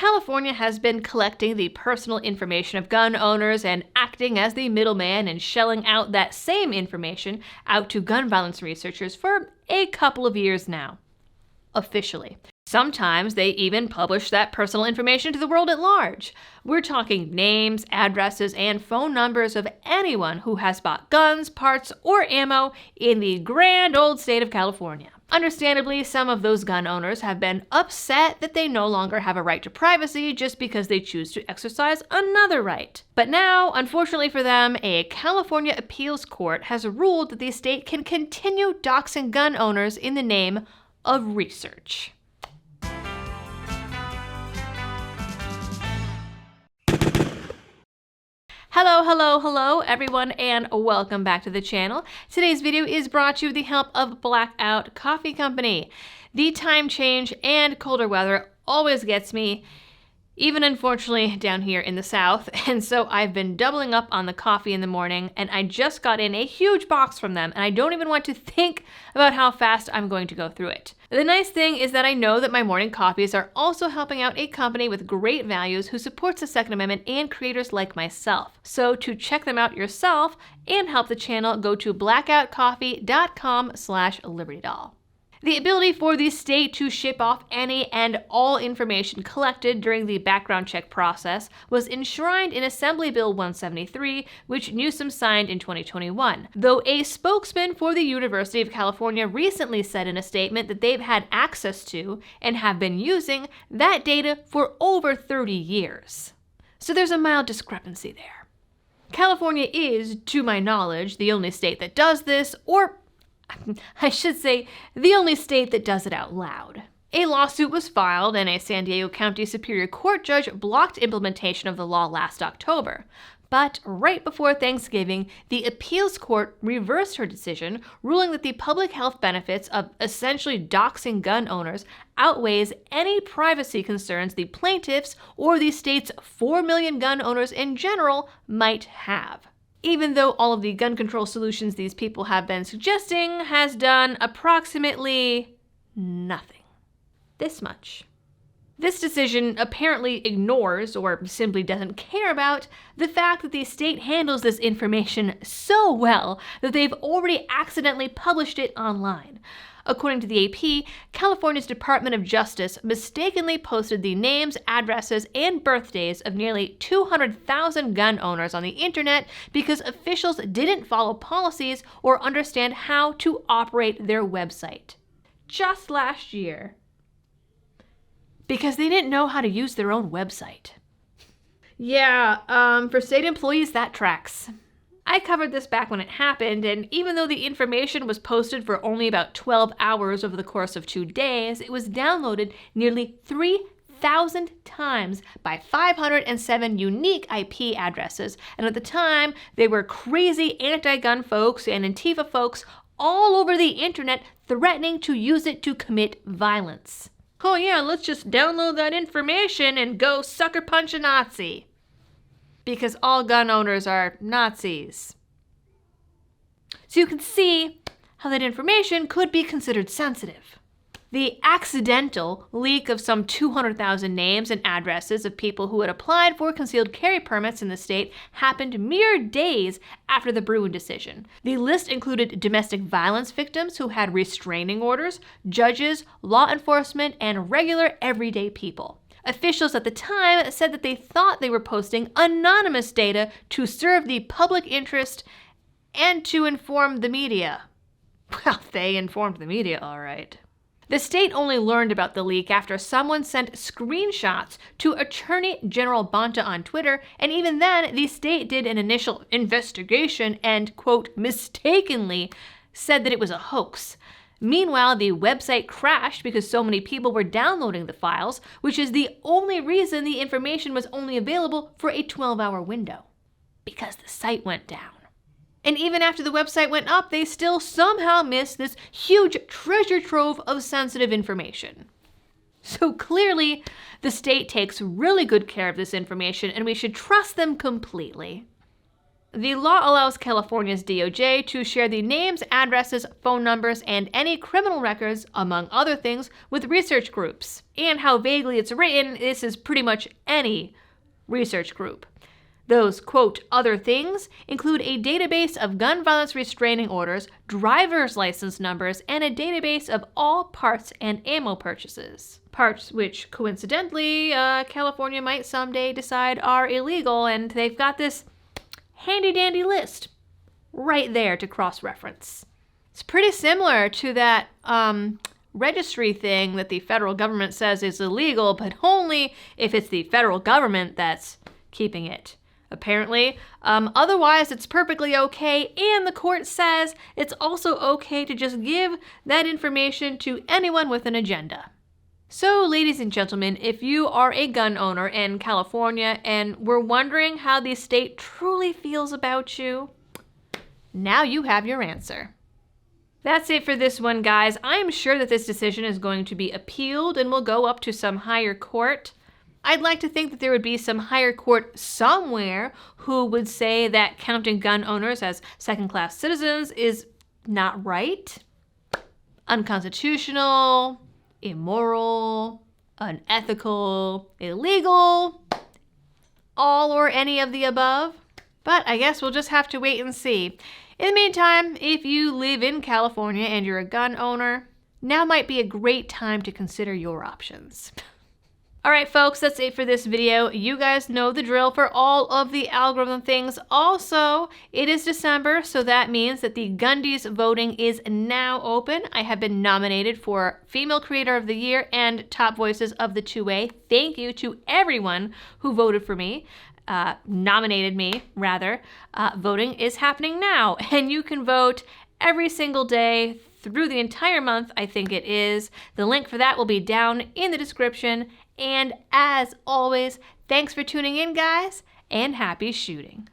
California has been collecting the personal information of gun owners and acting as the middleman and shelling out that same information out to gun violence researchers for a couple of years now. Officially. Sometimes they even publish that personal information to the world at large. We're talking names, addresses, and phone numbers of anyone who has bought guns, parts, or ammo in the grand old state of California. Understandably, some of those gun owners have been upset that they no longer have a right to privacy just because they choose to exercise another right. But now, unfortunately for them, a California appeals court has ruled that the state can continue doxing gun owners in the name of research. Hello everyone, and welcome back to the channel. Today's video is brought to you with the help of Blackout Coffee Company. The time change and colder weather always gets me, even unfortunately down here in the south, and so I've been doubling up on the coffee in the morning, and I just got in a huge box from them, and I don't even want to think about how fast I'm going to go through it. The nice thing is that I know that my morning coffees are also helping out a company with great values who supports the Second Amendment and creators like myself. So to check them out yourself and help the channel, go to blackoutcoffee.com/libertydoll. The ability for the state to ship off any and all information collected during the background check process was enshrined in Assembly Bill 173, which Newsom signed in 2021, though a spokesman for the University of California recently said in a statement that they've had access to and have been using that data for over 30 years. So there's a mild discrepancy there. California is, to my knowledge, the only state that does this, or I should say, the only state that does it out loud. A lawsuit was filed, and a San Diego County Superior Court judge blocked implementation of the law last October. But right before Thanksgiving, the appeals court reversed her decision, ruling that the public health benefits of essentially doxing gun owners outweighs any privacy concerns the plaintiffs or the state's 4 million gun owners in general might have. Even though all of the gun control solutions these people have been suggesting has done approximately nothing. This much. This decision apparently ignores, or simply doesn't care about, the fact that the state handles this information so well that they've already accidentally published it online. According to the AP, California's Department of Justice mistakenly posted the names, addresses, and birthdays of nearly 200,000 gun owners on the internet because officials didn't follow policies or understand how to operate their website. Just last year. Because they didn't know how to use their own website. Yeah, for state employees, that tracks. I covered this back when it happened, and even though the information was posted for only about 12 hours over the course of 2 days, it was downloaded nearly 3,000 times by 507 unique IP addresses, and at the time, they were crazy anti-gun folks and Antifa folks all over the internet threatening to use it to commit violence. Oh yeah, let's just download that information and go sucker punch a Nazi. Because all gun owners are Nazis. So you can see how that information could be considered sensitive. The accidental leak of some 200,000 names and addresses of people who had applied for concealed carry permits in the state happened mere days after the Bruen decision. The list included domestic violence victims who had restraining orders, judges, law enforcement, and regular everyday people. Officials at the time said that they thought they were posting anonymous data to serve the public interest and to inform the media. Well, they informed the media, all right. The state only learned about the leak after someone sent screenshots to Attorney General Bonta on Twitter, and even then, the state did an initial investigation and, quote, mistakenly said that it was a hoax. Meanwhile, the website crashed because so many people were downloading the files, which is the only reason the information was only available for a 12-hour window. Because the site went down. And even after the website went up, they still somehow missed this huge treasure trove of sensitive information. So clearly, the state takes really good care of this information, and we should trust them completely. The law allows California's DOJ to share the names, addresses, phone numbers, and any criminal records, among other things, with research groups. And how vaguely it's written, this is pretty much any research group. Those, quote, other things include a database of gun violence restraining orders, driver's license numbers, and a database of all parts and ammo purchases. Parts which, coincidentally, California might someday decide are illegal, and they've got this handy-dandy list right there to cross-reference. It's pretty similar to that registry thing that the federal government says is illegal, but only if it's the federal government that's keeping it. Apparently. Otherwise, it's perfectly okay, and the court says it's also okay to just give that information to anyone with an agenda. So, ladies and gentlemen, if you are a gun owner in California and were wondering how the state truly feels about you, now you have your answer. That's it for this one, guys. I'm sure that this decision is going to be appealed and will go up to some higher court. I'd like to think that there would be some higher court somewhere who would say that counting gun owners as second-class citizens is not right, unconstitutional, immoral, unethical, illegal, all or any of the above. But I guess we'll just have to wait and see. In the meantime, if you live in California and you're a gun owner, now might be a great time to consider your options. All right, folks, that's it for this video. You guys know the drill for all of the algorithm things. Also, it is December, so that means that the Gundies voting is now open. I have been nominated for Female Creator of the Year and Top Voices of the 2A. Thank you to everyone who voted for me, nominated me, rather. Voting is happening now, and you can vote every single day through the entire month, I think it is. The link for that will be down in the description. And as always, thanks for tuning in, guys, and happy shooting.